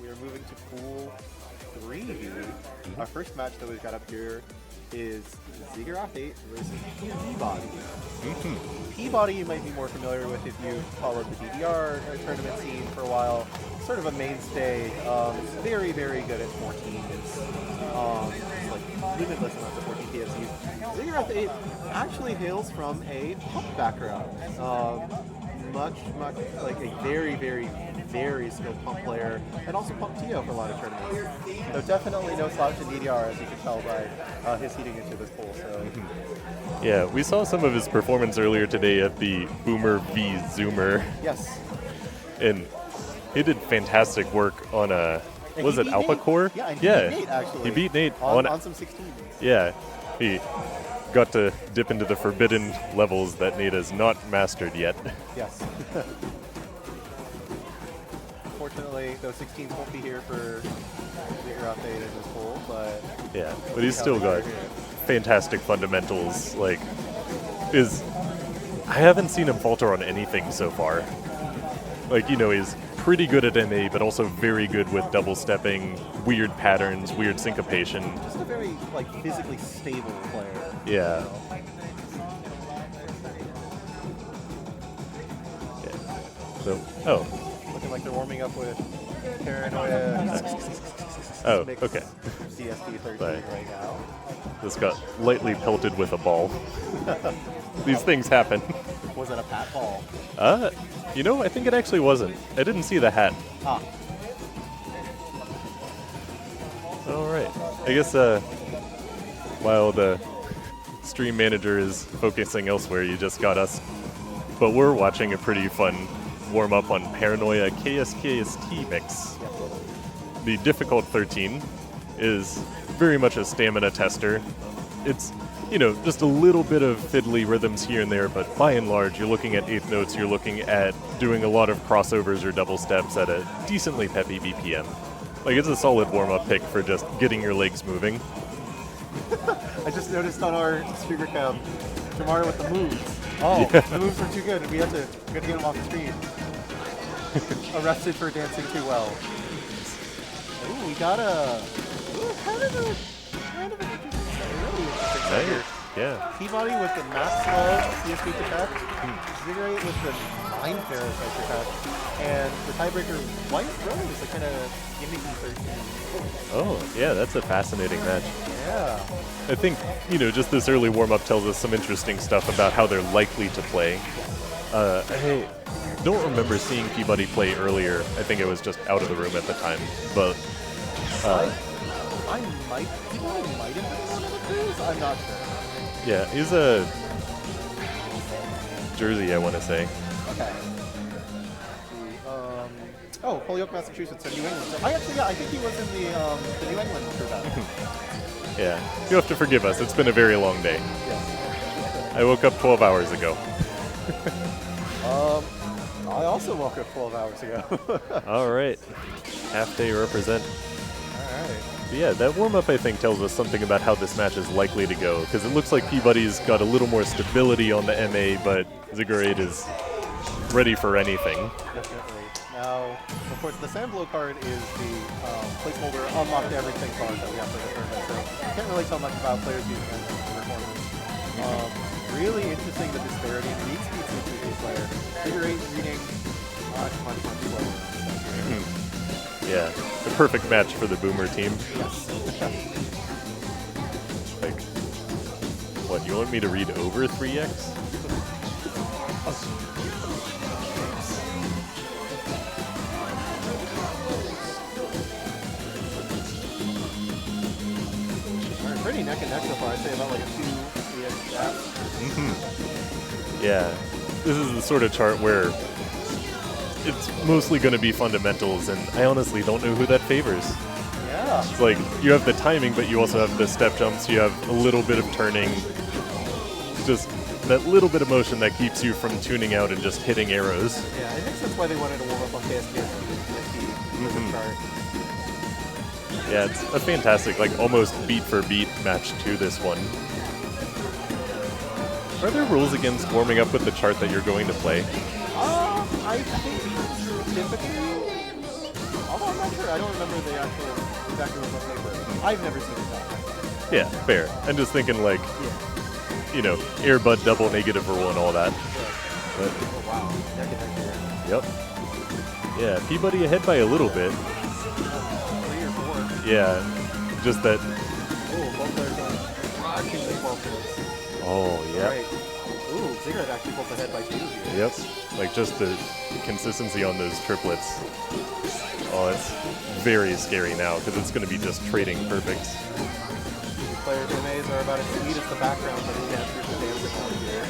we are moving to pool 3. Our first match that we've got up here is Ziggurat 8 versus Peabody. Peabody you might be more familiar with if you followed the DDR tournament scene for a while. Sort of a mainstay, very, very good at 14. It's like limitless amounts of 14 PFCs. Ziggurat 8 actually hails from a pump background. Much like a very, very, very skilled pump player, and also pump TO for a lot of tournaments. So definitely no slouch in DDR, as you can tell by his heating into this pool. So. Yeah, we saw some of his performance earlier today at the Boomer v Zoomer. Yes. And he did fantastic work on was it Alpha Core? Yeah, and he beat Nate, actually. He beat Nate on some 16s. Yeah, he got to dip into the forbidden levels that Nate has not mastered yet. Yes. Unfortunately, those 16s won't be here for Ziggurat 8 in this pool, but... Yeah, but he's still got fantastic fundamentals. Like, I haven't seen him falter on anything so far. Like, you know, he's pretty good at MA, but also very good with double stepping, weird patterns, weird syncopation. Just a very, like, physically stable player. Yeah. So, looking like they're warming up with PARANOiA. Okay. CST 13 right now. This got lightly pelted with a ball. These things happen. Was it a pat ball? You know, I think it actually wasn't. I didn't see the hat. Ah. All right. I guess while the stream manager is focusing elsewhere, you just got us. But we're watching a pretty fun warm-up on PARANOiA kskst mix. The difficult 13 is very much a stamina tester. It's, you know, just a little bit of fiddly rhythms here and there, but by and large, you're looking at eighth notes, you're looking at doing a lot of crossovers or double steps at a decently peppy BPM. Like, it's a solid warm-up pick for just getting your legs moving. I just noticed on our streamer cam, Jamar with the moves. Oh, yeah. The moves were too good, and we had to get him off the screen. Arrested for dancing too well. Ooh, we got kind of an interesting set. Really interesting set here. Yeah. Peabody with the max slow CSP effect, Ziggurat with the 9 Parasite effect, and the tiebreaker White Rose, a kind of gimmicky 13. Oh, yeah, that's a fascinating match. Yeah. I think, you know, just this early warm-up tells us some interesting stuff about how they're likely to play. I don't remember seeing Peabody play earlier. I think it was just out of the room at the time, but... Peabody might have been one of the crews? I'm not sure. Yeah, he's a Jersey, I want to say. Okay. Holyoke, Massachusetts, and New England. So I think he was in the New England crew battle. Yeah, you have to forgive us. It's been a very long day. Yes. I woke up 12 hours ago. I also woke up 12 hours ago. All right. Half day represent. All right. Yeah, that warm-up, I think, tells us something about how this match is likely to go, because it looks like Peabody's got a little more stability on the MA, but Ziggurat is ready for anything. Definitely. Now, of course, the Sandblow card is the placeholder unlocked everything card that we have for the tournament, so you can't really tell much about players using them for performance. Really interesting, the disparity in read speed to each player. Ziggurat reading much slower. Yeah, the perfect match for the Boomer team. Yes. Like, what, you want me to read over 3x? Pretty neck and neck so far. I'd say about like a 2-3x gap. Yeah, this is the sort of chart where it's mostly going to be fundamentals, and I honestly don't know who that favors. Yeah. It's like, you have the timing, but you also have the step jumps, you have a little bit of turning, just that little bit of motion that keeps you from tuning out and just hitting arrows. Yeah, it makes sense why they wanted to warm up on kskst for the chart. Yeah, it's a fantastic, like, almost beat-for-beat match to this one. Are there rules against warming up with the chart that you're going to play? I think typically, although I'm not not sure. I don't remember the actual exactly what they were. I've never seen it that. Yeah, fair. I'm just thinking like, you know, Airbud double negative rule and all that. But, oh wow, yep. Yeah, Peabody ahead by a little bit. 3 or 4. Yeah, just that. Oh, both players are actually 12 points. Oh, yeah. Right. Ooh, Ziggler actually pulls ahead by 2 here. Yep, like just the consistency on those triplets. Oh, it's very scary now because it's going to be just trading perfects. These players' MAs are about as sweet as the background that the dancers are dancing on here.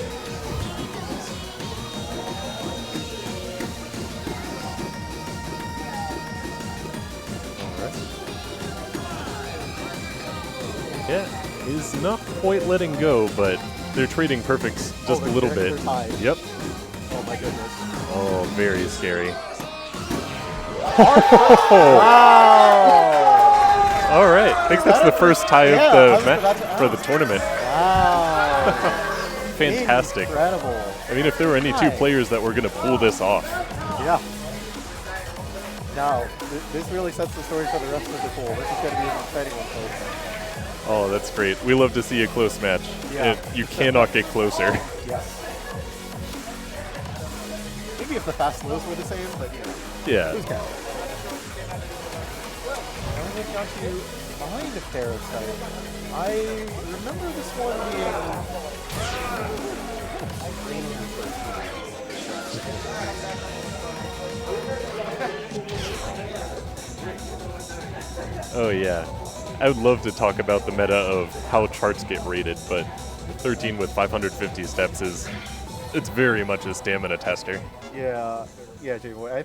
Yeah, he's not quite letting go, but they're trading perfects just a little bit. Yep. Oh my goodness. Oh, very scary. Wow! All right, I think that's the first tie of the for the tournament. Wow! Fantastic. Incredible. I mean, if there were any 2 players that were going to pull this off. Yeah. Now, this really sets the story for the rest of the pool. This is going to be an exciting one, folks. Oh, that's great. We love to see a close match. Yeah. You cannot get closer. Yeah. Maybe if the fast lows were the same, but yeah. Who's counting? And we've got to find a Parasite. I remember this one being... Oh, yeah. I would love to talk about the meta of how charts get rated, but 13 with 550 steps it's very much a stamina tester. Yeah, J-Boy. I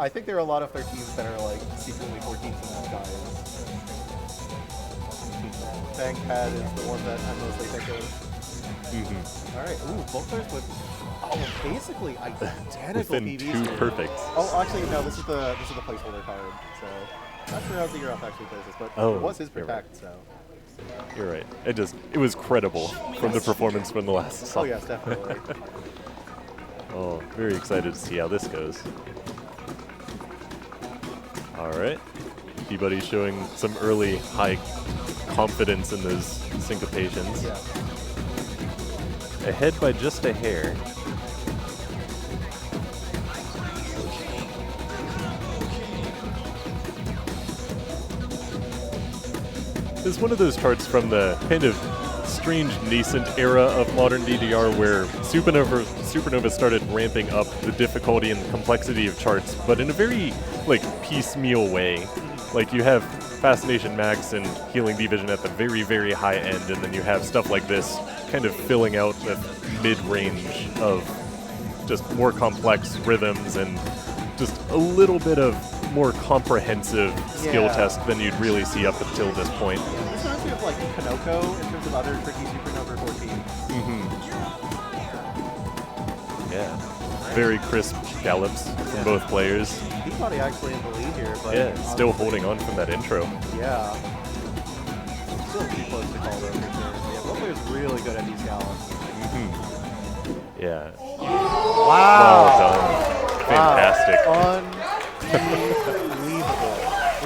think there are a lot of 13s that are like secretly 14s in disguise. Tank Pad is the one that I mostly think of. All right. Ooh, both players with basically identical Within PVs 2 perfects. Oh, actually, no. This is the placeholder card. So not sure how Ziggler actually plays this, but it was his protect. So you're right. It was credible from the performance from the last song. Oh yes, definitely. Oh, very excited to see how this goes. All right. Peabody showing some early high confidence in those syncopations. Yeah. Ahead by just a hair. It's one of those charts from the kind of strange nascent era of modern DDR where Supernova started ramping up the difficulty and the complexity of charts, but in a very piecemeal way. Like you have Fascination Max and Healing Division at the very, very high end, and then you have stuff like this kind of filling out the mid-range of just more complex rhythms and just a little bit of more comprehensive skill test than you'd really see up until this point. This reminds me of like Kanoko in terms of other tricky Supernova 14. Yeah. Very crisp gallops from both players. Peabody actually in the lead here, but still holding on from that intro. Yeah. Still too close to call though for sure. Yeah, both players really good at these gallops. Yeah. Wow. Well done. Fantastic. Unbelievable.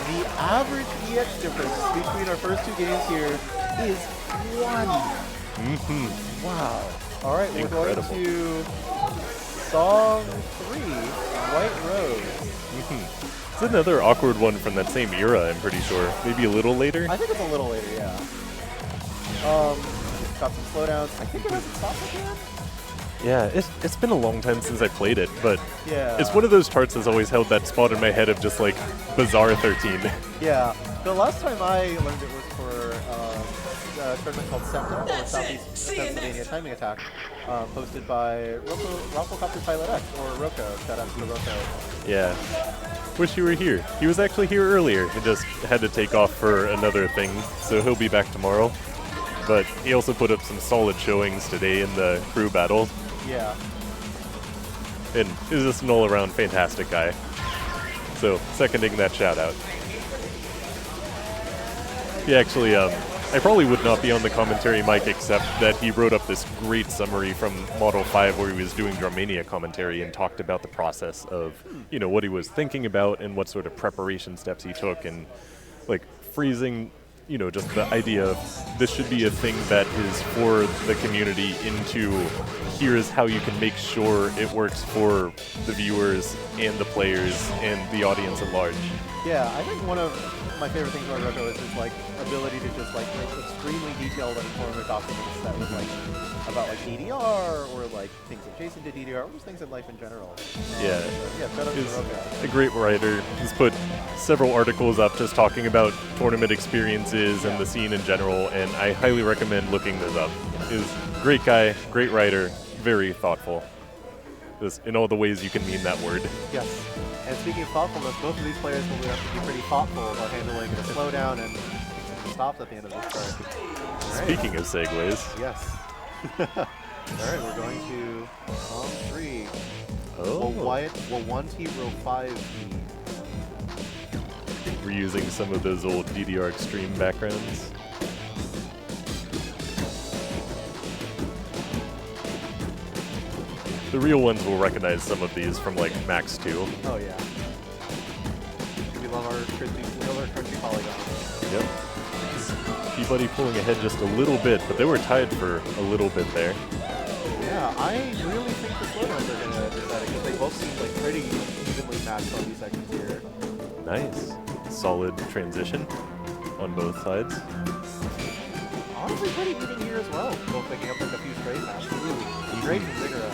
The average EX difference between our first 2 games here is 1. Wow. All right, we're going to song 3, White Rose. It's another awkward one from that same era, I'm pretty sure. Maybe a little later? I think it's a little later, yeah. Got some slowdowns. I think it hasn't stopped again. Yeah, it's been a long time since I played it, but it's one of those charts that's always held that spot in my head of just like bizarre 13. Yeah, the last time I learned it was for a tournament called SEPTA, or Southeast Pennsylvania Timing Attack, hosted by Rafflecopter Pilot X, or Rocco. Shout out to Rocco. Yeah. Wish you were here. He was actually here earlier. He just had to take off for another thing, so he'll be back tomorrow. But he also put up some solid showings today in the crew battle. Yeah. And he's just an all-around fantastic guy. So, seconding that shout-out. He actually I probably would not be on the commentary mic except that he wrote up this great summary from Model 5 where he was doing Drummania commentary and talked about the process of, you know, what he was thinking about and what sort of preparation steps he took, and like freezing, you know, just the idea of this should be a thing that is for the community into here's how you can make sure it works for the viewers and the players and the audience at large. Yeah, I think one of my favorite things about Roto is his like ability to just like make extremely detailed and informative documents that was like about like DDR or like things adjacent to DDR or just things in life in general. Yeah, Yeah, shout out to he's Roto. a great writer. He's put several articles up just talking about tournament experiences and the scene in general, and I highly recommend looking this up. He's a great guy, great writer, very thoughtful. Just in all the ways you can mean that word. Yes. And speaking of thoughtfulness, both of these players will have to be pretty thoughtful about handling the slowdown and stops at the end of this card. Right. Speaking of segues. Yes. Alright, we're going to Tom 3. Oh. Will 1T row 5 We're using some of those old DDR Extreme backgrounds. The real ones will recognize some of these from like Max 2. Oh yeah. We love our crunchy polygons. Yep. Peabody pulling ahead just a little bit, but they were tied for a little bit there. Yeah, I really think the slowdowns are going to decide it because they both seem like pretty evenly matched on these sections here. Nice. Solid transition on both sides. Honestly, pretty even here as well. Both picking up like a few straight matches. Ooh, great from Ziggurat.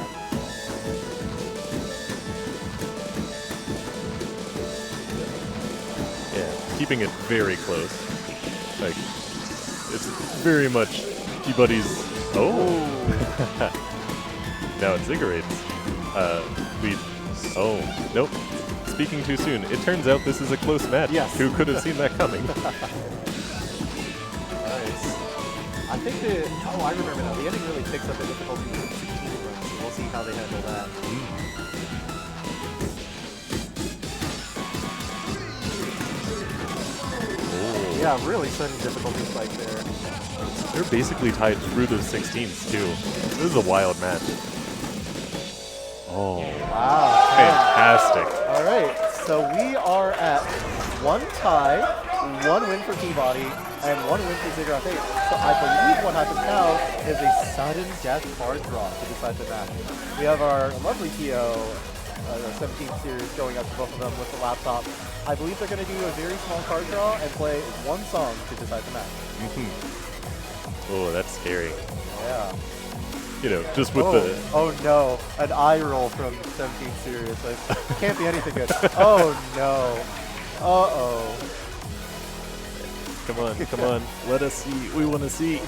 Yeah, keeping it very close. Like, it's very much Peabody's. Oh! Now it's Ziggurate's lead. Oh, nope. Speaking too soon. It turns out this is a close match. Yes. Who could have seen that coming? Nice. I think that. Oh, I remember now. The ending really picks up the difficulty with 16 runs. So we'll see how they handle that. Oh. Yeah, really sudden difficulty spike there. They're basically tied through the 16s, too. This is a wild match. Oh. Wow. Fantastic. All right, so we are at 1 tie, 1 win for Peabody, and 1 win for Ziggurat 8. So I believe what happens now is a sudden death card draw to decide the match. We have our lovely TO, 17th series, going up to both of them with the laptop. I believe they're going to do a very small card draw and play one song to decide the match. Oh, that's scary. Yeah. You know, just with the... Oh no, an eye roll from 17th series. Like, can't be anything good. Oh no. Uh-oh. Come on, come on. Let us see. We want to see.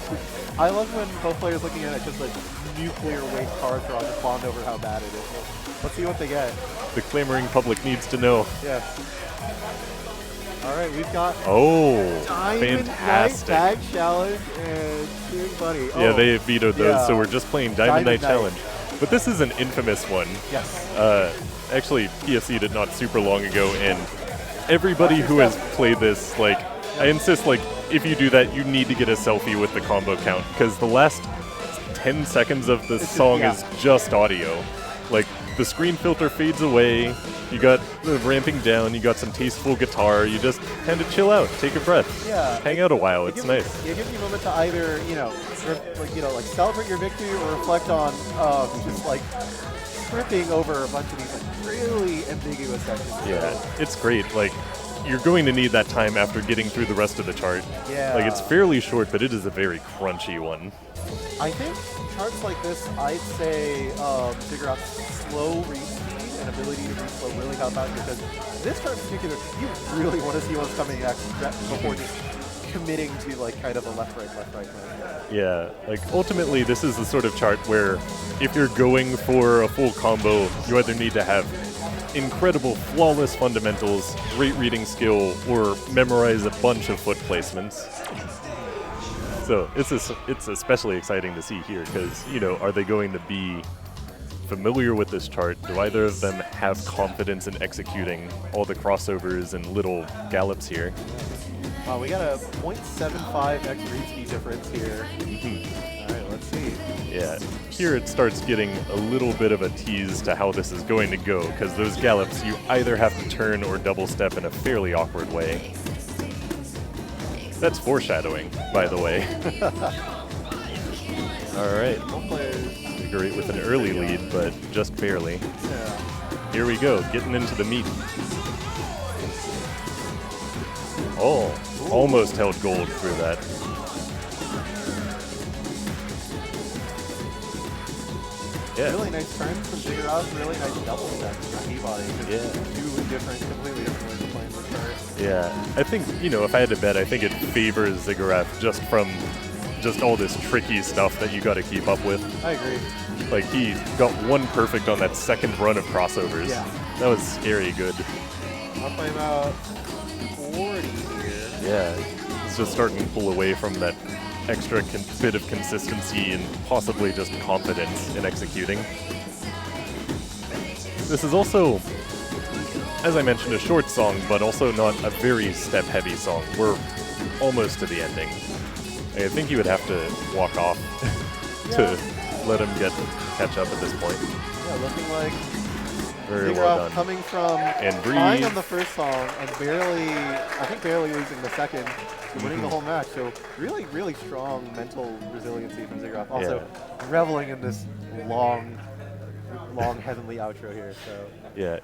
I love when both players looking at it just like nuclear weight card draw, just bond over how bad it is. Let's see what they get. The clamoring public needs to know. Yes. All right, we've got Diamond Night Bag Challenge and Tears Buddy. Yeah, they vetoed those, so we're just playing Diamond Night Challenge. But this is an infamous one. Yes. Actually, PSC did not super long ago, and everybody who has played this, like, I insist, like, if you do that, you need to get a selfie with the combo count, because the last 10 seconds of the song is just audio. Like, the screen filter fades away, you got the ramping down, you got some tasteful guitar, you just kind of chill out, take a breath, hang out a while, it's nice. It gives you a moment to either, like celebrate your victory or reflect on just like tripping over a bunch of these like really ambiguous sections. Yeah, it's great. Like, you're going to need that time after getting through the rest of the chart. Yeah. Like, it's fairly short, but it is a very crunchy one. I think charts like this, I'd say figure out slow read speed and ability to read slow really help out, because this chart in particular, you really want to see what's coming next before just committing to like kind of a left-right kind. Yeah, like ultimately this is the sort of chart where if you're going for a full combo, you either need to have incredible flawless fundamentals, great reading skill, or memorize a bunch of foot placements. So it's especially exciting to see here because, you know, are they going to be familiar with this chart? Do either of them have confidence in executing all the crossovers and little gallops here? We got a 0.75x read speed difference here. All right, let's see. Yeah, here it starts getting a little bit of a tease to how this is going to go, because those gallops, you either have to turn or double step in a fairly awkward way. That's foreshadowing, by the way. All right. Both players. Great with an early lead, but just barely. Yeah. Here we go, getting into the meat. Oh, almost held gold through that. Yeah. Really nice turn from Ziggurat. Really nice double step from Peabody. Yeah. Two different, completely different ways of playing the chart. Yeah, I think, you know, if I had to bet, I think it favors Ziggurat just from just all this tricky stuff that you got to keep up with. I agree. Like, he got one perfect on that second run of crossovers. Yeah. That was scary good. Up by about 40 here. Yeah, it's just starting to pull away from that extra bit of consistency and possibly just confidence in executing. This is also, as I mentioned, a short song, but also not a very step-heavy song. We're almost to the ending. I think you would have to walk off to let him catch up at this point. Yeah, looking like Very Ziggurat well done. coming from And tying breathe. on the first song and barely losing the second, to winning the whole match. So really, really strong mental resiliency from Ziggurat. Also reveling in this long heavenly outro here. So Yeah,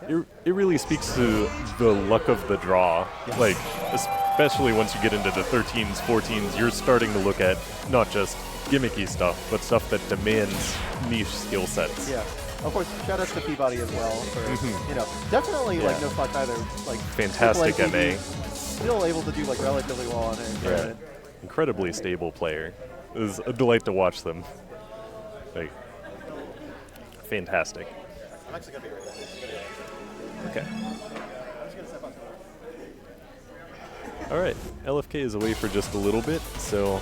it really speaks to the luck of the draw. Yes. Like, especially once you get into the 13s, 14s, you're starting to look at not just gimmicky stuff, but stuff that demands niche skill sets. yeah. Of course, shout out to Peabody as well for, you know, definitely like no fuck either. Like Fantastic like, MA. Still able to do like relatively well on it. Yeah. Incredibly stable player. It was a delight to watch them. Like, fantastic. I'm actually gonna be right back. Okay. All right, LFK is away for just a little bit, so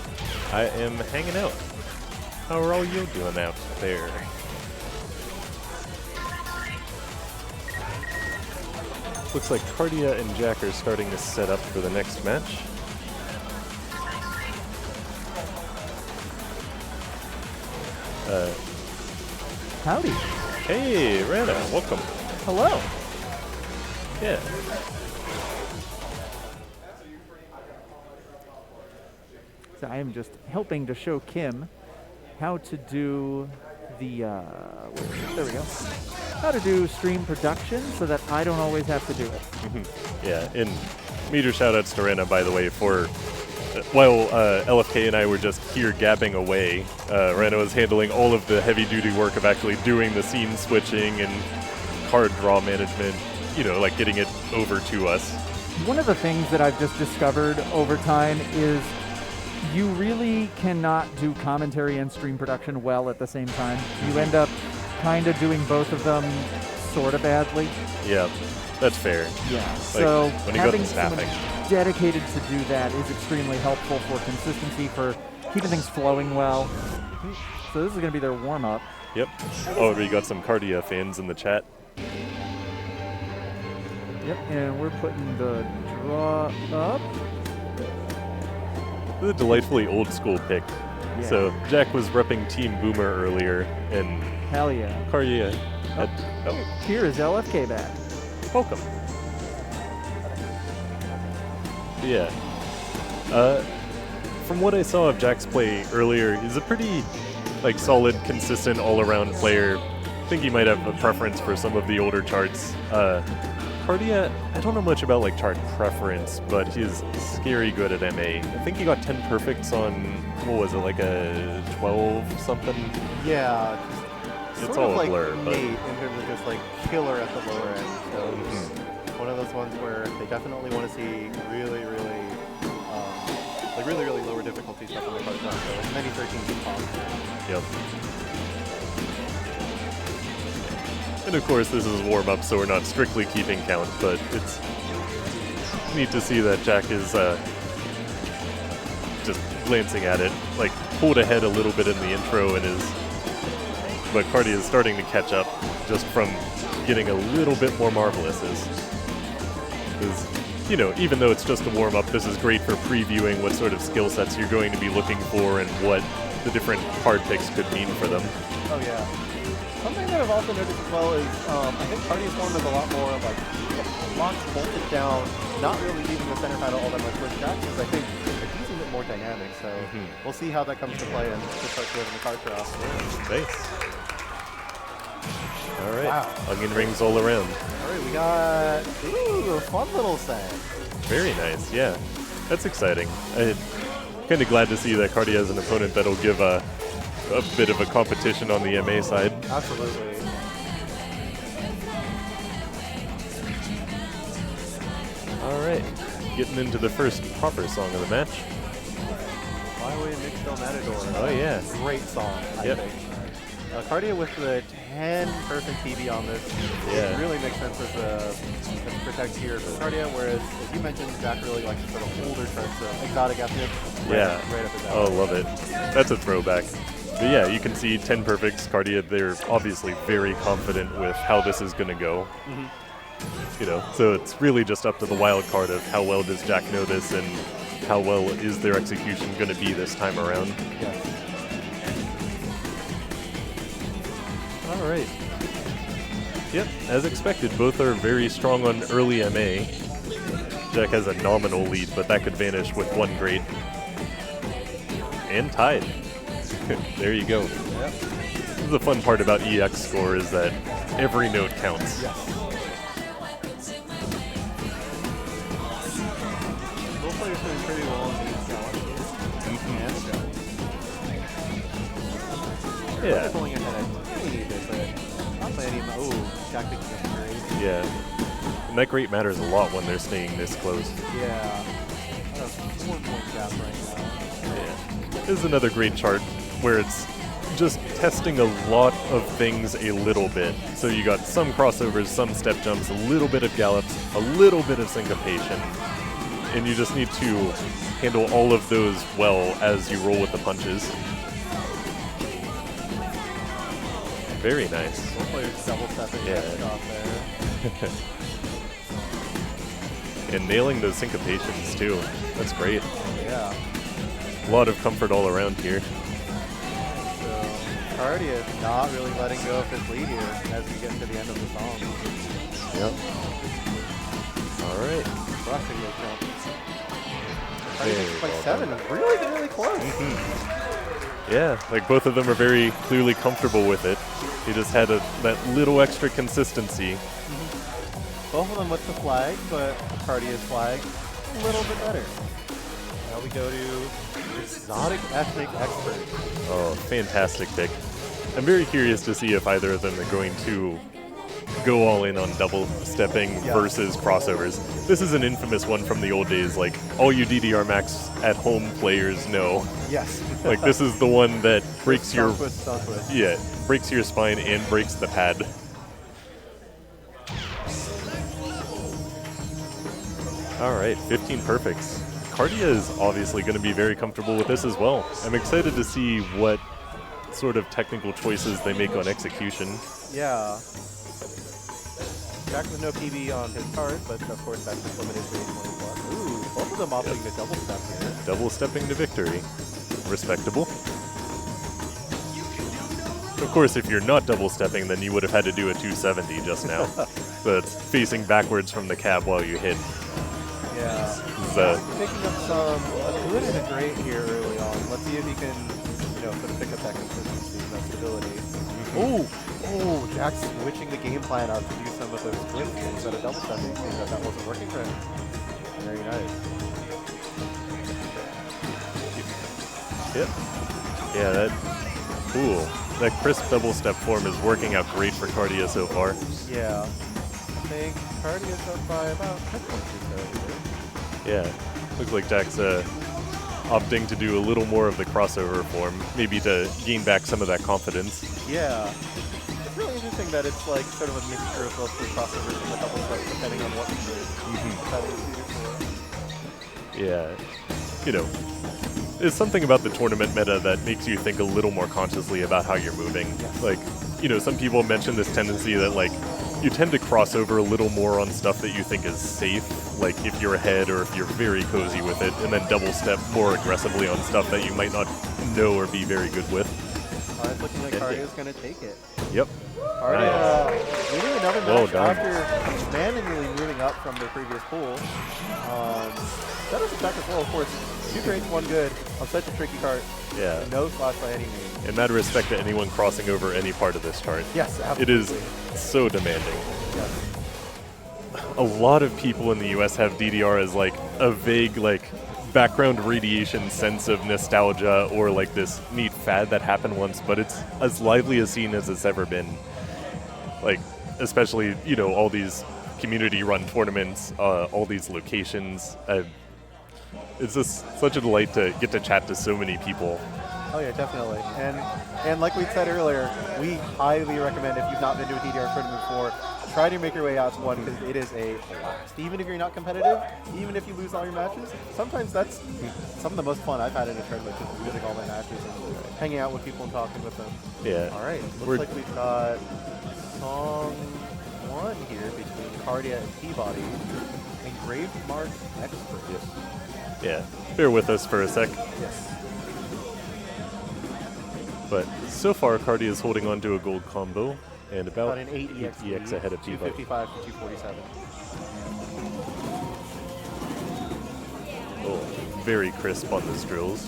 I am hanging out. How are all you doing out there? Looks like Cardia and Jack are starting to set up for the next match. Howdy. Hey, Rana, welcome. Hello. Yeah. So I am just helping to show Kim how to do the, there we go. How to do stream production so that I don't always have to do it. Yeah, and major shout-outs to Rana, by the way, for while LFK and I were just here gabbing away, Rana was handling all of the heavy-duty work of actually doing the scene switching and card draw management, you know, like getting it over to us. One of the things that I've just discovered over time is you really cannot do commentary and stream production well at the same time. You end up kind of doing both of them sort of badly. Yeah, that's fair. Yeah, Like, so when you got the having someone staffing. dedicated to do that is extremely helpful for consistency, for keeping things flowing well. So this is going to be their warm-up. Yep. Oh, we got some Cardia fans in the chat. Yep, and we're putting the draw up. This is a delightfully old-school pick. Yeah. So Jack was repping Team Boomer earlier, and Hell yeah. Cardia had... Oh, Here is LFK back. welcome. Yeah. From what I saw of Jack's play earlier, he's a pretty solid, consistent, all-around player. I think he might have a preference for some of the older charts. Cardia, I don't know much about chart preference, but he's scary good at MA. I think he got 10 perfects on, what was it, like a 12 something? Yeah, It's sort all of a like blur, but- Nate in terms of just killer at the lower end. So it's one of those ones where they definitely want to see really, really lower difficulty stuff on the card front. So as many 13s as possible. Yep. And of course, this is warm-up, so we're not strictly keeping count, but it's neat to see that Jack is just glancing at it, pulled ahead a little bit in the intro and but Cardia is starting to catch up just from getting a little bit more marvelous. you know, even though it's just a warm-up, this is great for previewing what sort of skill sets you're going to be looking for and what the different card picks could mean for them. Oh yeah. Something that I've also noticed as well is I think Cardia's form is a lot more like locked, bolted down, not really leaving the center paddle all that much with Jack, because I think he's a bit more dynamic. So we'll see how that comes to play and to start building the card draw. Nice. All right. Wow. Onion rings all around. All right, we got a fun little set. Very nice. Yeah, that's exciting. I'm kind of glad to see that Cardia has an opponent that'll give a bit of a competition on the MA side. Absolutely. All right, getting into the first proper song of the match. Fly Away Mixed Matador. Oh yeah. Great song, I think. Cardia with the 10 perfect PB on this. Yeah. It really makes sense as a protect here for Cardia, whereas, as you mentioned, Jack really likes sort of older charts, so exotic ethnic. Yeah. Right up his Oh, alley. love it. That's a throwback. But yeah, you can see 10 perfects. Cardia, they're obviously very confident with how this is going to go. You know, so it's really just up to the wild card of how well does Jack know this and how well is their execution going to be this time around. Yes. All right. Yep, as expected, both are very strong on early MA. Jack has a nominal lead, but that could vanish with one great. And tied. There you go. Yep. The fun part about EX score is that every note counts. Yes. Both players doing pretty well on these challenges. And Yeah. They're pulling ahead a tiny bit, but not by any amount. Oh, Jack picking up great. Yeah. And that great matters a lot when they're staying this close. Yeah. 4-point gap right now. Yeah. This is another great chart where it's just testing a lot of things a little bit. So you got some crossovers, some step jumps, a little bit of gallops, a little bit of syncopation. And you just need to handle all of those well as you roll with the punches. Very nice. Both players double stepping off there. And nailing those syncopations too. That's great. Yeah. A lot of comfort all around here. So Cardia is not really letting go of his lead here as we get to the end of the song. Yep. All right. Crushing those jumps. Very Cardia by well 7. done. Really close. Yeah, like both of them are very clearly comfortable with it. He just had that little extra consistency. Both of them with the flag, but Cardia's flag a little bit better. Now we go to Exotic Ethnic Expert. Oh, fantastic pick. I'm very curious to see if either of them are going to go all in on double stepping versus crossovers. This is an infamous one from the old days, like all you DDR Max at home players know. Yes. Like this is the one that breaks your Stun twist. yeah, breaks your spine and breaks the pad. All right, 15 perfects. Cardia is obviously going to be very comfortable with this as well. I'm excited to see what sort of technical choices they make on execution. Yeah. Jack with no PB on his card, but of course that's just limited to 821. Ooh, both of them opting to double step here. Double stepping to victory. Respectable. Of course, if you're not double stepping, then you would have had to do a 270 just now. So it's facing backwards from the cab while you hit. Yeah. Picking up some a good and a great here early on. Let's see if he can, sort of pick up that consistency and that stability. Oh, Jack's switching the game plan up to do some of those twists instead of double stepping, seeing that wasn't working for him. Very nice. Yep. Yeah, that cool. That crisp double step form is working out great for Cardia so far. Yeah. I think Cardia's up by about 10 points or so. Yeah. Looks like Jack's opting to do a little more of the crossover form, maybe to gain back some of that confidence. Yeah. It's really interesting that it's like sort of a mixture of both the crossovers and the double steps depending on what Yeah. There's something about the tournament meta that makes you think a little more consciously about how you're moving. Like, some people mention this tendency that, like, you tend to cross over a little more on stuff that you think is safe, like if you're ahead or if you're very cozy with it, and then double step more aggressively on stuff that you might not know or be very good with. It's looking like Cardia's going to take it. Yep. Cardia winning another Well match done. after manually moving up from their previous pool. That is attack as well, of course. 2 greats, 1 good on such a tricky cart. Yeah. No slash by any means. In mad respect to anyone crossing over any part of this chart. Yes, absolutely. It is so demanding. Yes. A lot of people in the US have DDR as like a vague like background radiation sense of nostalgia or like this neat fad that happened once, but it's as lively a scene as it's ever been. Like, especially, you know, all these community-run tournaments, all these locations. It's just such a delight to get to chat to so many people. Oh yeah, definitely. And like we said earlier, we highly recommend, if you've not been to a DDR tournament before, try to make your way out to one, because it is a blast. Even if you're not competitive, even if you lose all your matches, sometimes that's some of the most fun I've had in a tournament, just losing all my matches and hanging out with people and talking with them. Yeah. All right, looks like we've got song 1 here between Cardia and Peabody. Engraved Mark Expert. Yes. Yeah. Bear with us for a sec. Yes. But so far, Cardia is holding on to a gold combo and about an 8 EX, EX ahead of Peabody. 255 to 247. Oh, very crisp on the strills.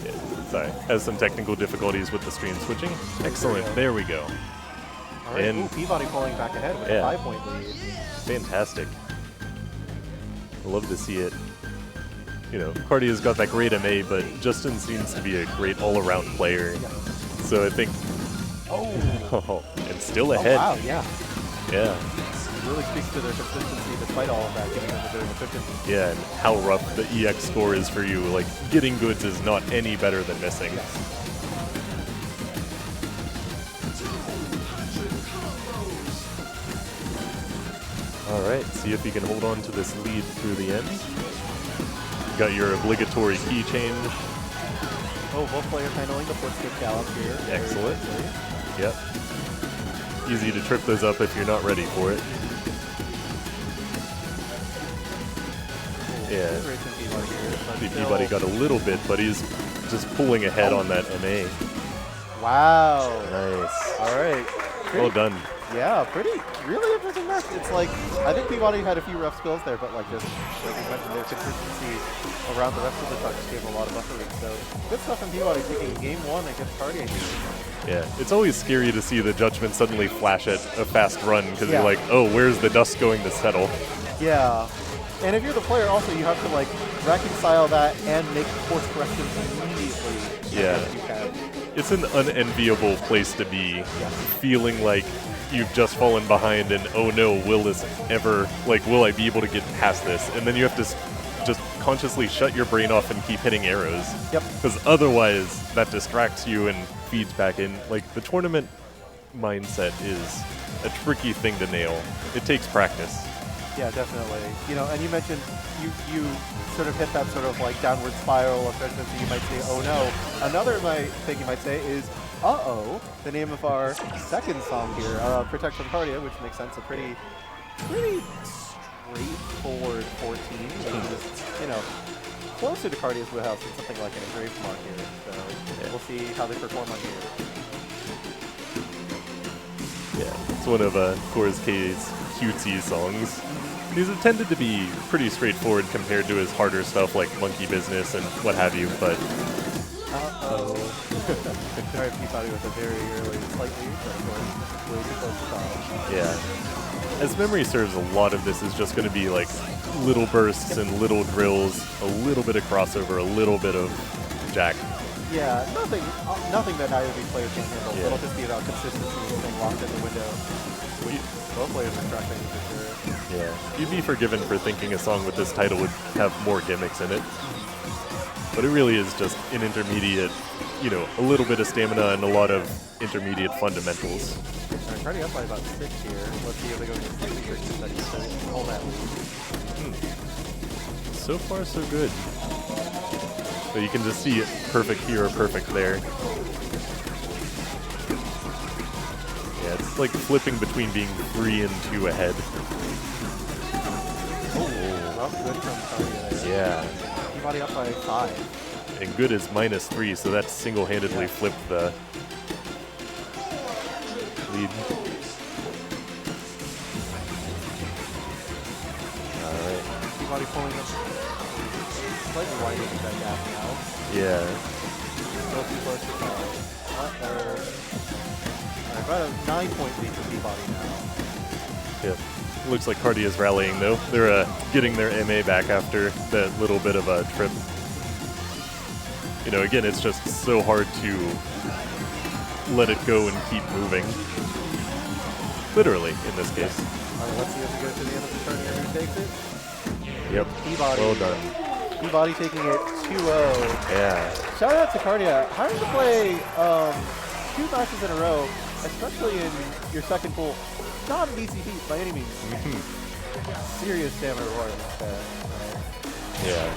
Yeah, sorry, has some technical difficulties with the stream switching. Excellent, there we go. All right, And Peabody pulling back ahead with a 5-point lead. Fantastic. I love to see it. You know, Cardia's got that great MA, but Justin seems to be a great all-around player. Yeah. So I think... Oh, and still ahead. Oh, wow, yeah. Yeah. It really speaks to their consistency despite all of that, giving them a bit of efficiency. Yeah, and how rough the EX score is for you. Like, getting goods is not any better than missing. Yes. All right, see if you can hold on to this lead through the end. You got your obligatory key change. Oh, both players handling the footstep gallop here. Excellent. Yep. Easy to trip those up if you're not ready for it. Yeah. Peabody got a little bit, but he's just pulling ahead on that MA. Wow. Nice. All right. Well done. Yeah, really interesting match. It's like, I think Peabody had a few rough spills there, but like just, like we mentioned, their consistency around the rest of the trucks gave a lot of buffering. So good stuff from Peabody taking game 1 against Cardia here. Yeah, it's always scary to see the judgment suddenly flash at a fast run because Yeah. you're like, oh, where's the dust going to settle? Yeah. And if you're the player also, you have to like reconcile that and make course corrections immediately. Yeah. If you can. It's an unenviable place to be, feeling like you've just fallen behind and oh no, will I be able to get past this? And then you have to just consciously shut your brain off and keep hitting arrows. Yep. Because otherwise that distracts you and feeds back in. Like, the tournament mindset is a tricky thing to nail. It takes practice. Yeah, definitely. You know, and you mentioned you sort of hit that sort of like downward spiral of judgment, so you might say, oh no. Another thing you might say is, uh-oh, the name of our second song here, Protect from Cardia, which makes sense, a pretty straightforward 14, which is, you know, closer to Cardia's wheelhouse than something like an Engraved mark here. So we'll see how they perform on here. Yeah, it's one of Core's K's cutesy songs. These have tended to be pretty straightforward compared to his harder stuff like Monkey Business and what have you, but... Uh-oh. Alright, Peabody with a very early, slightly, way too close to top. Yeah. As memory serves, a lot of this is just going to be like little bursts and little drills, a little bit of crossover, a little bit of jack. Yeah, nothing that either of these players can handle. Yeah. It'll just be about consistency and staying locked in the window. Both players are crushing for sure. Yeah. You'd be forgiven for thinking a song with this title would have more gimmicks in it. But it really is just an intermediate, you know, a little bit of stamina and a lot of intermediate fundamentals. Alright, Cardia up by about 6 here. Let's see if they go to 66 and hold that lead. so far so good. So you can just see it perfect here or perfect there. Yeah, it's like flipping between being 3 and 2 ahead. Rough good from Cardia there. Yeah. Peabody up by 5. And good is -3, so that single-handedly flipped the lead. Alright. Peabody pulling up, slightly widening that gap now. Yeah. Still too close to 5. Uh-oh. Alright, about a 9-point lead for Peabody now. Yep. Looks like Cardia is rallying, though. They're getting their MA back after that little bit of a trip. You know, again, it's just so hard to let it go and keep moving. Literally, in this case. Alright, let's see if we go to the end of the turn here. Who takes it? Yep. Peabody. Well done. Peabody taking it 2-0. Yeah. Shout out to Cardia. Hard to play 2 matches in a row, especially in your second pool. Not an easy feat by any means. Serious stamina requirements there. Yeah.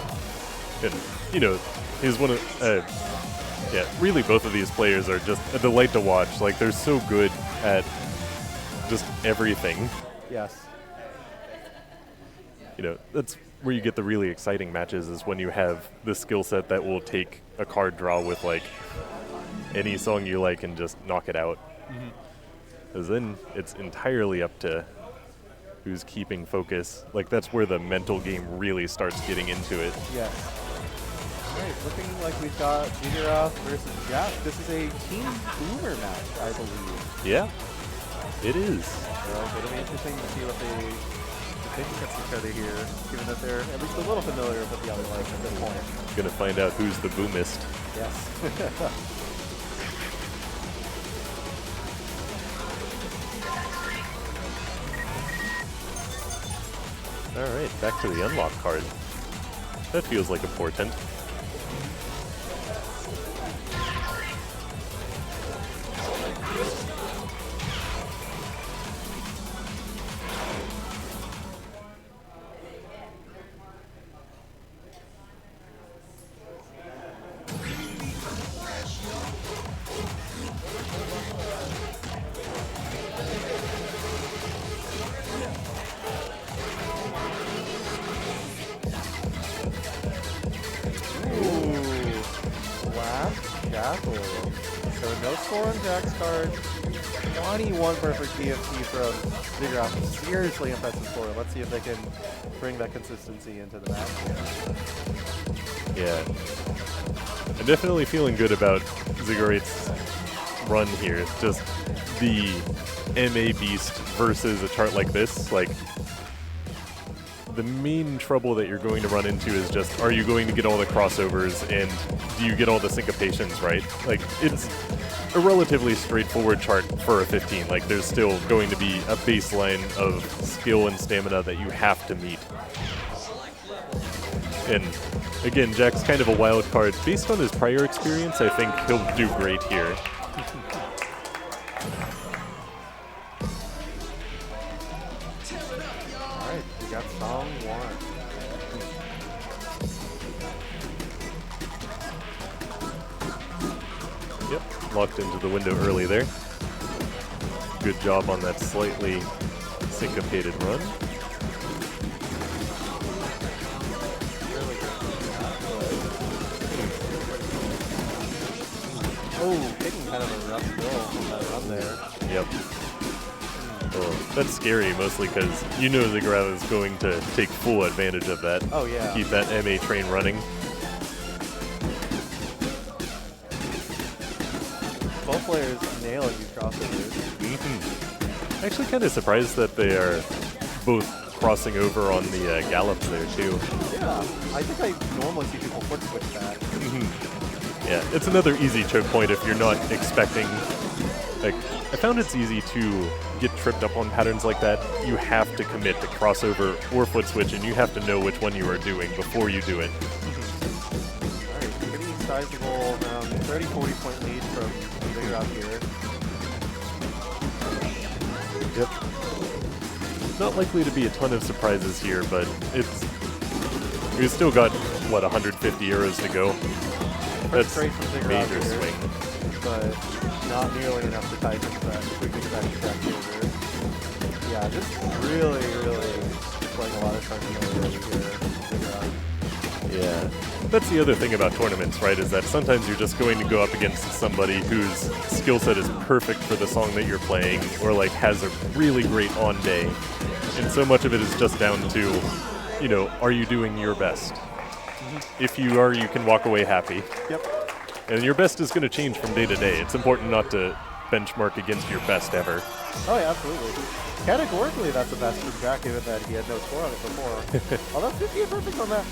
And, you know, he's one of, yeah, really both of these players are just a delight to watch. Like, they're so good at just everything. Yes. You know, that's where you get the really exciting matches, is when you have the skill set that will take a card draw with, like, any song you like and just knock it out. Because then it's entirely up to who's keeping focus. Like, that's where the mental game really starts getting into it. Yes. Alright, looking like we've got Jackal versus Jack. This is a team boomer match, I believe. Yeah, it is. So it'll be interesting to see what they think against each other here, given that they're at least a little familiar with the other like at this point. Gonna find out who's the boomist. Yes. Alright, back to the unlock card. That feels like a portent. Jackal. So no score on Jack's card. 21 perfect DFT from Engraved. Seriously impressive score. Let's see if they can bring that consistency into the match. Yeah. I'm definitely feeling good about Ziggurate's run here. Just the MA beast versus a chart like this. Like, the main trouble that you're going to run into is just, are you going to get all the crossovers and do you get all the syncopations right? Like, it's a relatively straightforward chart for a 15. Like, there's still going to be a baseline of skill and stamina that you have to meet. And again, Jack's kind of a wild card. Based on his prior experience, I think he'll do great here. Alright, we got song 1. Yep, locked into the window early there. Good job on that slightly syncopated run. Oh, taking kind of a rough roll from that run there. Yep. Oh, that's scary, mostly because you know Engraved is going to take full advantage of that. Oh, yeah. Keep that MA train running. Both players nailing these crossovers. Actually kind of surprised that they are both crossing over on the gallops there, too. Yeah, I think I normally see people foot switch that. Yeah, it's another easy choke point if you're not expecting. Like, I found it's easy to get tripped up on patterns like that. You have to commit to crossover or foot switch, and you have to know which one you are doing before you do it. Alright, pretty sizable, around 30-40 point lead from Engraved here. Yep. Not likely to be a ton of surprises here, but it's We've still got, what, 150 euros to go. That's Straight from Ziggurat major here, swing. but not nearly enough to tie this quick exact track over. Yeah, just really playing a lot of time here. Ziggurat. Yeah. That's the other thing about tournaments, right, is that sometimes you're just going to go up against somebody whose skill set is perfect for the song that you're playing, or like has a really great on day. And so much of it is just down to, you know, are you doing your best? If you are, you can walk away happy. Yep. And your best is going to change from day to day. It's important not to benchmark against your best ever. Oh yeah, absolutely. Categorically, that's the best from Jack, given that he had no score on it before. Although 58 perfect on that,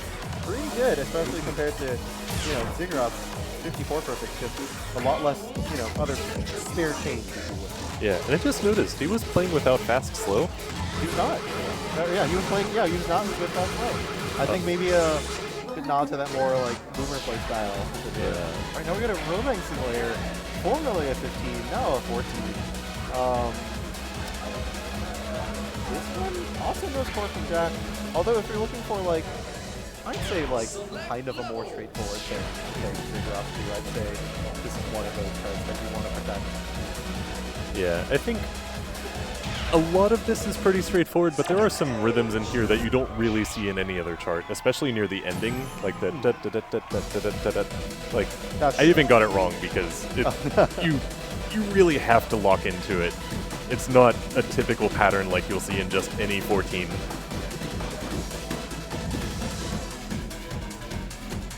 pretty good, especially compared to, you know, Ziggurat's 54 perfect, just a lot less, you know, other spare change, if you would. Yeah, and I just noticed he was playing without fast slow. He was not. Yeah, he was playing. Yeah, he was not with fast slow. I think maybe a good nod to that more like boomer play style. Yeah. All right, now we got a roaming simulator. Formerly a 15, now a 14. This one also no score from Jack. Although if you're looking for like, I'd say like kind of a more straightforward thing to figure out too, I'd say this is one of those cards that you want to protect. Yeah, I think a lot of this is pretty straightforward, but there are some rhythms in here that you don't really see in any other chart, especially near the ending, like the da da da da da da da da. Like, I even got it wrong because it, you really have to lock into it. It's not a typical pattern like you'll see in just any 14.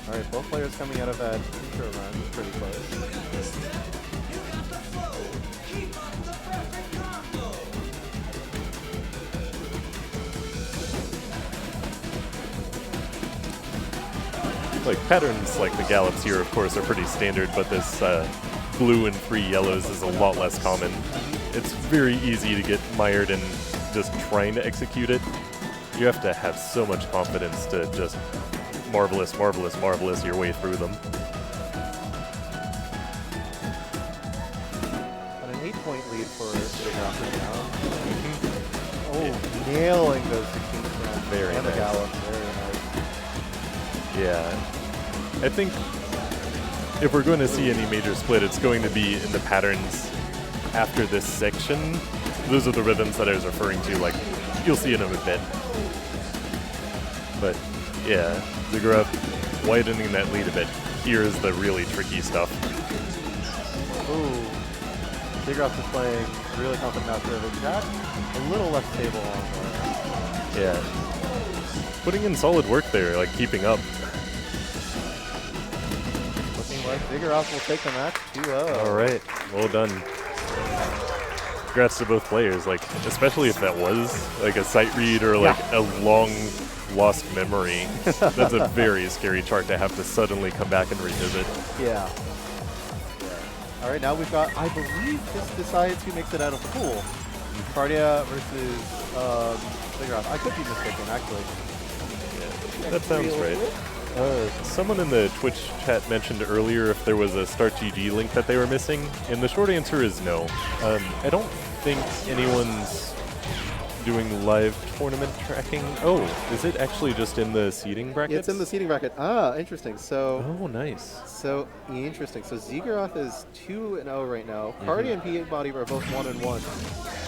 All right, both players coming out of that intro run pretty close. Like, patterns like the gallops here, of course, are pretty standard, but this blue and 3 yellows is a lot less common. It's very easy to get mired in just trying to execute it. You have to have so much confidence to just marvelous your way through them. Got an 8-point lead for Engraved right now. Oh, nailing those 16 rounds. Very and the nice. gallop, very nice. Yeah. I think if we're going to see any major split, it's going to be in the patterns after this section. Those are the rhythms that I was referring to, like, you'll see in a bit. But, yeah, Ziggurat widening that lead a bit. Here's the really tricky stuff. Ooh. Ziggurat is playing really confident after it. Jack a little less stable on there. Yeah. Putting in solid work there, like keeping up. Looking like Ziggurat will take the match 2-0. All right, well done. Congrats to both players, like, especially if that was like a sight read or like a long lost memory. That's a very scary chart to have to suddenly come back and revisit. Yeah. All right, now we've got, I believe this decides who makes it out of the pool. Cardia versus Ziggurat. I could be mistaken, actually. Yeah, that sounds right. Someone in the Twitch chat mentioned earlier if there was a Start GG link that they were missing, and the short answer is no. I don't think anyone's doing live tournament tracking. Oh, is it actually just in the seeding bracket? Yeah, it's in the seeding bracket. Ah, interesting. So, Oh, nice. so interesting. So Ziggurat is 2-0 right now. Cardia and Peabody are both 1-1.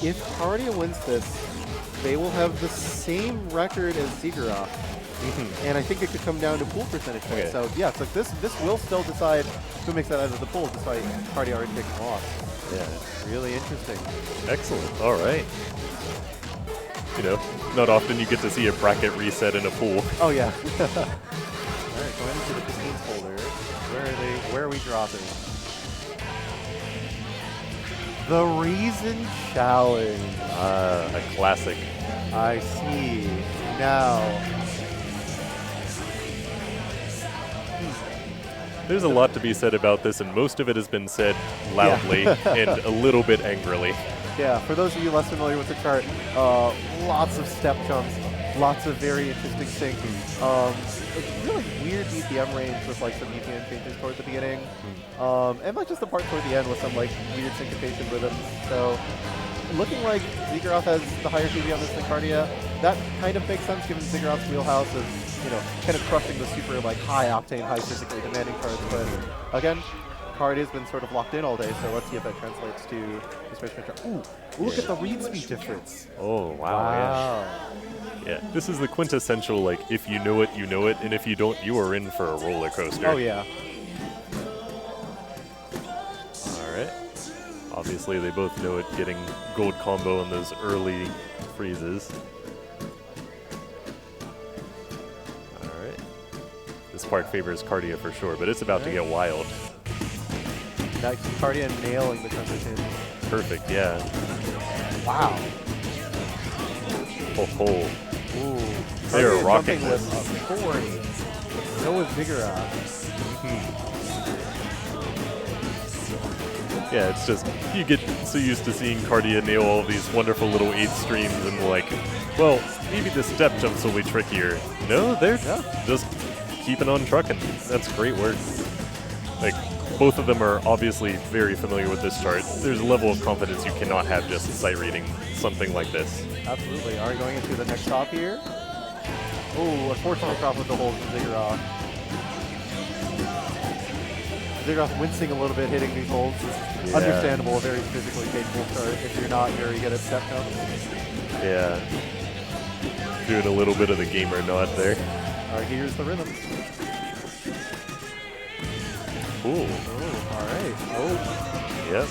If Cardia wins this, they will have the same record as Ziggurat. And I think it could come down to pool percentage. Okay. So yeah, so this will still decide who makes that out of the pool, despite Cardia already taking a loss. Yeah. Really interesting. Excellent. All right. You know, not often you get to see a bracket reset in a pool. Oh yeah. All right, going into the 15th folder. Where are we dropping? The Reason Challenge. A classic. I see. Now. There's a lot to be said about this, and most of it has been said loudly and a little bit angrily. Yeah, for those of you less familiar with the chart, lots of step jumps, lots of very interesting sync. A really weird BPM range with like some BPM changes toward the beginning, and like just the part toward the end with some like weird syncopation rhythms. So, looking like Ziggurat has the higher TV on this than Cardia. That kind of makes sense given Ziggurat's wheelhouse of you know, kind of crushing the super like high octane, high physically demanding cards. But again, Cardia's been sort of locked in all day, so let's see if that translates to the Space Marine chart. Ooh, look at the read speed difference. Oh, wow. Yeah, this is the quintessential, like, if you know it, you know it, and if you don't, you are in for a roller coaster. Oh, yeah. All right. Obviously, they both know it, getting gold combo in those early freezes. All right. This part favors Cardia for sure, but it's about to get wild. That's Cardia nailing the transition. Perfect, yeah. Wow. Oh. Ooh. They are Cardia rocking jumping this. with authority. So is Ziggurat. Yeah, it's just, you get so used to seeing Cardia nail all these wonderful little 8 streams and like, well, maybe the step jumps will be trickier. No, they're just keeping on trucking. That's great work. Like, both of them are obviously very familiar with this chart. There's a level of confidence you cannot have just sight reading something like this. Absolutely. Are we going into the next stop here? Oh, unfortunately drop with the hold from Ziggurat. Ziggurat wincing a little bit, hitting these holds. Is understandable, a very physically painful chart if you're not very good at step jumps. Yeah. Doing a little bit of the gamer nod there. All right, here's the rhythm. Ooh. Oh, all right. Oh. Yes.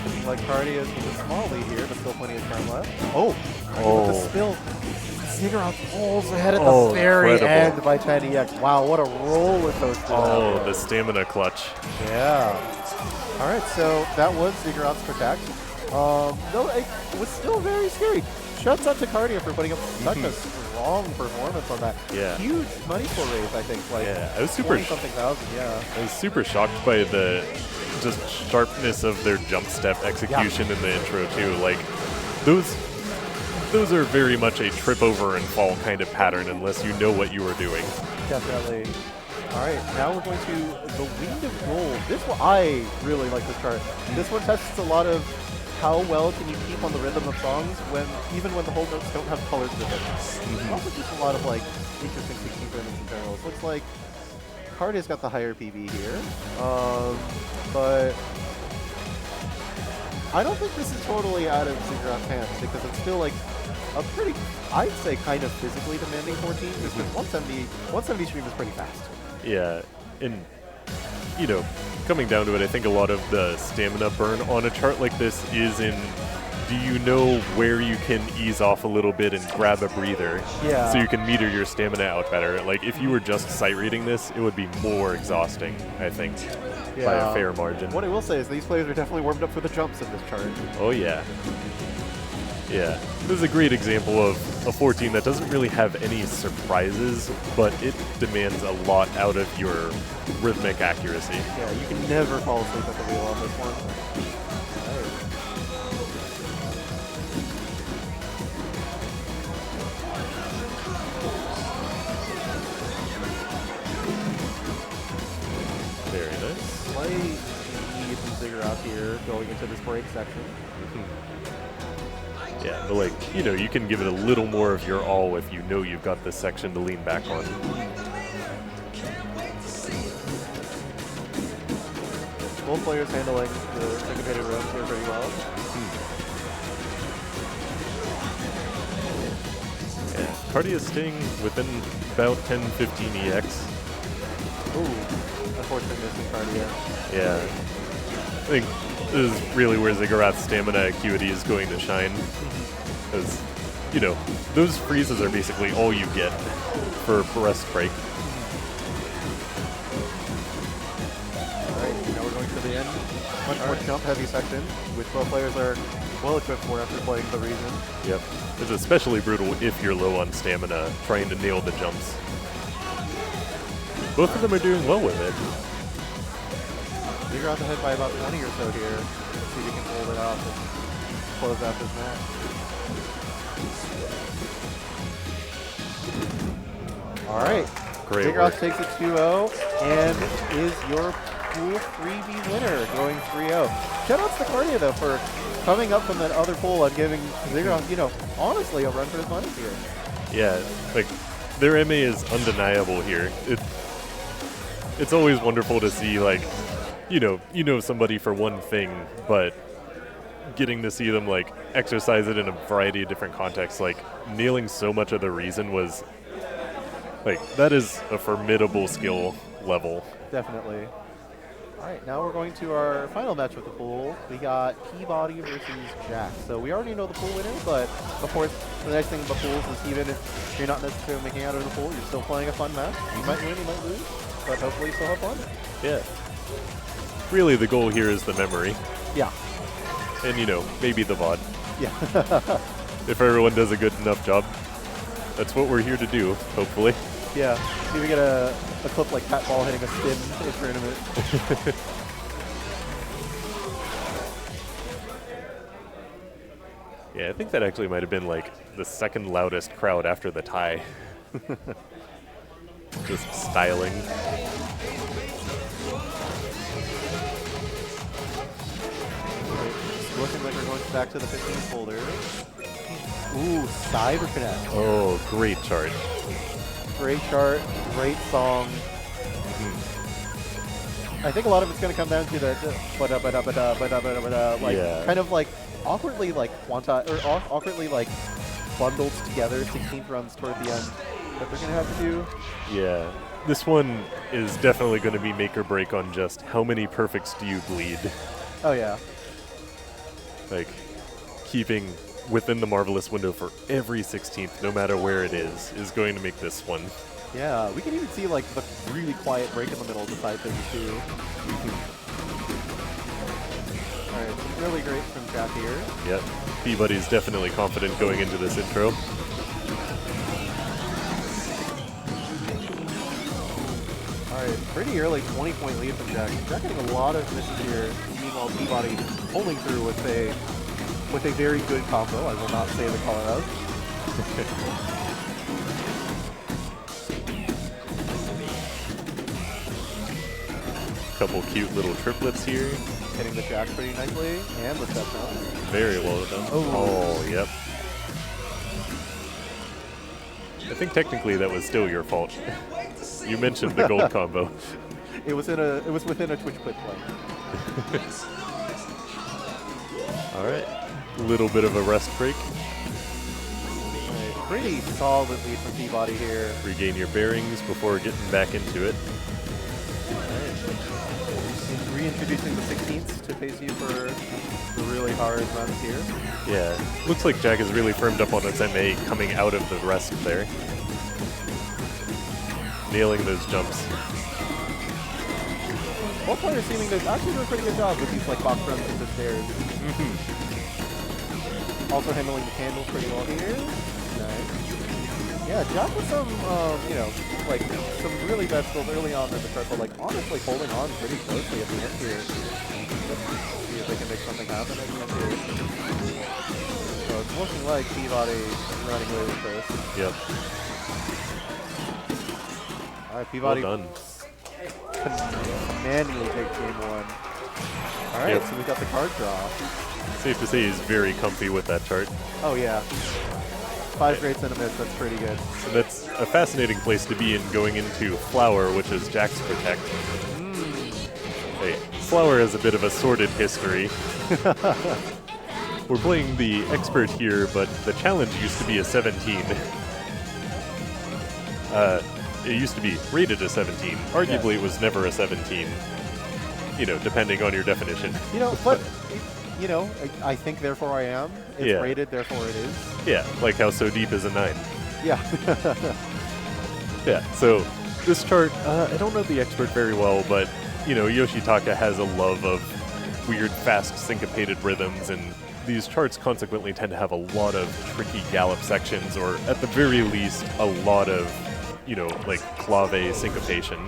Looking like Cardia is with a small lead here, but still plenty of time left. Oh. Oh. The spill. Ziggurat pulls ahead at Oh, the very incredible. end by 10EX. Wow, what a roller coaster. Oh, that the was. stamina clutch. Yeah. All right, so that was Ziggurat's protect. Though it was still very scary. Shouts out to Cardia for putting up such a strong performance on that. Yeah. Huge money for raise, I think. Like Yeah, I was super 20-something thousand, yeah. I was super shocked by the just sharpness of their jump step execution in the intro too. Like those are very much a trip over and fall kind of pattern unless you know what you are doing. Definitely. All right, now we're going to the Wind of Gold. This one, I really like this chart. This one tests a lot of how well can you keep on the rhythm of songs even when the whole notes don't have colored rhythms. Also just a lot of like interesting 16 rhythms in general. It looks like Cardia's got the higher PB here, but I don't think this is totally out of Ziggurat's hands because it's still like a pretty, I'd say, kind of physically demanding 14 because 170 stream is pretty fast. Yeah, and you know, coming down to it, I think a lot of the stamina burn on a chart like this is in, do you know where you can ease off a little bit and grab a breather so you can meter your stamina out better? Like, if you were just sight reading this, it would be more exhausting, I think, by a fair margin. What I will say is these players are definitely warmed up for the jumps in this chart. Oh, yeah. Yeah, this is a great example of a 14 that doesn't really have any surprises, but it demands a lot out of your rhythmic accuracy. Yeah, you can never fall asleep at the wheel on this one. Very nice. Slight lead from Ziggurat here going into this break section. Yeah, but like, you know, you can give it a little more of your all if you know you've got this section to lean back on. Both players handling the syncopated rhythms here pretty well. Yeah, Cardia is staying within about 10-15 EX. Ooh, unfortunately missing Cardia. Yeah. I think this is really where Ziggurat's stamina acuity is going to shine. Because, you know, those freezes are basically all you get for rest break. Alright, now we're going to the end. Much more jump heavy section, which both players are well equipped for after playing the reason. Yep. It's especially brutal if you're low on stamina, trying to nail the jumps. Both of them are doing well with it. Ziggurat's ahead by about 20 or so here. Let's see if he can hold it off and close out this match. Alright. Great Ziggurat work. takes it 2-0 and is your pool 3v winner, going 3-0. Shoutouts to Cardia though for coming up from that other pool and giving Ziggurat, you know, honestly a run for his money here. Yeah, like, their MA is undeniable here. It's always wonderful to see, like, you know somebody for one thing, but getting to see them like exercise it in a variety of different contexts, like nailing so much of the reason was like, that is a formidable skill level. Definitely. All right, now we're going to our final match with the pool. We got Peabody versus Jack. So we already know the pool winner, but of course, the nice thing about pools is even if you're not necessarily making out of the pool, you're still playing a fun match. You might win, you might lose, but hopefully you still have fun. Yeah. Really, the goal here is the memory. Yeah. And, maybe the VOD. Yeah. If everyone does a good enough job, that's what we're here to do, hopefully. Yeah. Maybe get a clip like Pat Ball hitting a spin in a tournament. Yeah, I think that actually might have been like the second loudest crowd after the tie. Just styling. Looking like we're going back to the 15 folder. Ooh, CyberConnect. Oh, great chart. Great chart, great song. I think a lot of it's going to come down to the like kind of like awkwardly like awkwardly like bundled together 16th runs toward the end that they're going to have to do. Yeah. This one is definitely going to be make or break on just how many perfects do you bleed. Oh yeah. Like, keeping within the Marvelous window for every 16th, no matter where it is going to make this one. Yeah, we can even see like the really quiet break in the middle of the side things too. Alright, really great from Jack here. Yep. Peabody's definitely confident going into this intro. Alright, pretty early 20-point lead from Jack. Jack getting a lot of misses here. Meanwhile, Peabody pulling through with a very good combo. I will not say the color of. Couple cute little triplets here. Hitting the Jack pretty nicely, and the step down. Very well done. Oh, yep. I think technically that was still your fault. You mentioned the gold combo. It was within a Twitch clip play. All right. Little bit of a rest break. Right. Pretty solid lead from Peabody here. Regain your bearings before getting back into it. Reintroducing the 16ths to face you for the really hard runs here. Yeah. Looks like Jack has really firmed up on its MA coming out of the rest there. Nailing those jumps. Both players seeming to actually do a pretty good job with these like box runs into stairs. Also handling the candles pretty well here. Nice. Yeah, Jack with some, like some really bad skills early on in the chart, but like honestly holding on pretty closely at the end here. Let's see if they can make something happen at the end here. So it's looking like Peabody running away with this. Yep. All right, Peabody. Well done. Manually takes game one. All right, so we got the card draw. Safe to say he's very comfy with that chart. Oh yeah. 5 greats and a miss, that's pretty good. So that's a fascinating place to be in going into Flower, which is Jack's Protect. Hey, Flower has a bit of a sordid history. We're playing the Expert here, but the challenge used to be a 17. It used to be rated a 17. Arguably, it was never a 17. Depending on your definition. But I think therefore I am. It's rated, therefore it is. Yeah, like how So Deep is a 9. Yeah. Yeah, so this chart, I don't know the Expert very well, but, Yoshitaka has a love of weird, fast, syncopated rhythms, and these charts consequently tend to have a lot of tricky gallop sections, or at the very least, a lot of, like clave syncopation.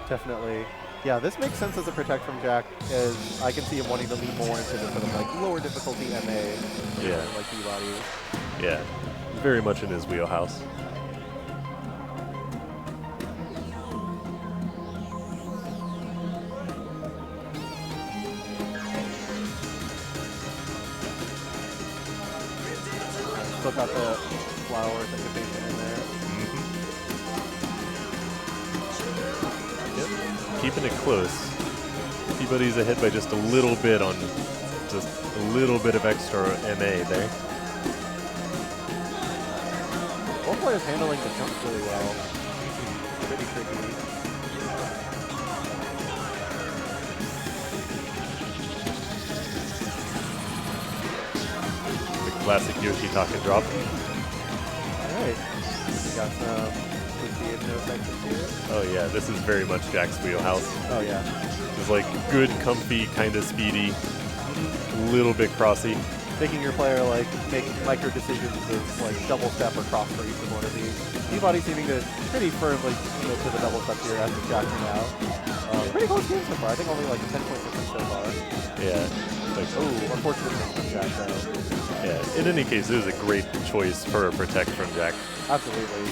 Definitely. Yeah, this makes sense as a protect from Jack, as I can see him wanting to lean more into the sort of like lower difficulty MA. Yeah. Like Peabody. Yeah, very much in his wheelhouse. Still got the flowers and the in there. keeping it close. Peabody's ahead by just a little bit on just a little bit of extra MA there. Both players handling the jumps really well. Pretty tricky. The classic Yoshitaka drop. Alright. We got some quick no section here. Oh yeah, this is very much Jack's wheelhouse. Oh yeah. It's like good, comfy, kind of speedy, a little bit crossy. Making your player like make micro decisions of like double step or cross for each one of these. Peabody seeming to pretty firmly commit to the double step here after Jackal now. Pretty close game so far. I think only like a 10 point difference so far. Yeah. Like, oh, unfortunate miss from Jack though. Yeah. In any case, it was a great choice for a protect from Jack. Absolutely.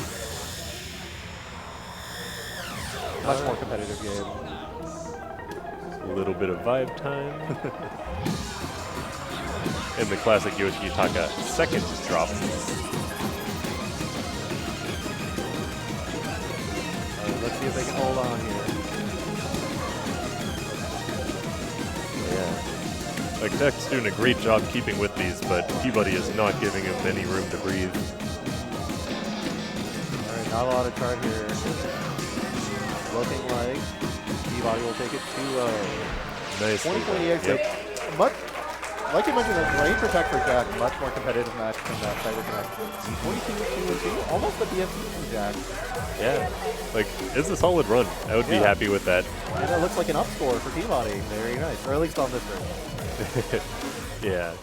Much more competitive game. A little bit of vibe time. And the classic Yoshitaka second drop. Let's see if they can hold on here. Yeah. Like, Jack's doing a great job keeping with these, but Peabody is not giving him any room to breathe. Alright, not a lot of chart here. Looking like Peabody will take it 2-0. Nice. 2028. Yep. Much, like you mentioned, a great protect for Jack. Much more competitive match than that CyberConnect. 22-2-2, almost the BFC from Jack. Yeah. Like, it's a solid run. I would be happy with that. And that looks like an up score for Peabody. Very nice. Or at least on this version. Yeah.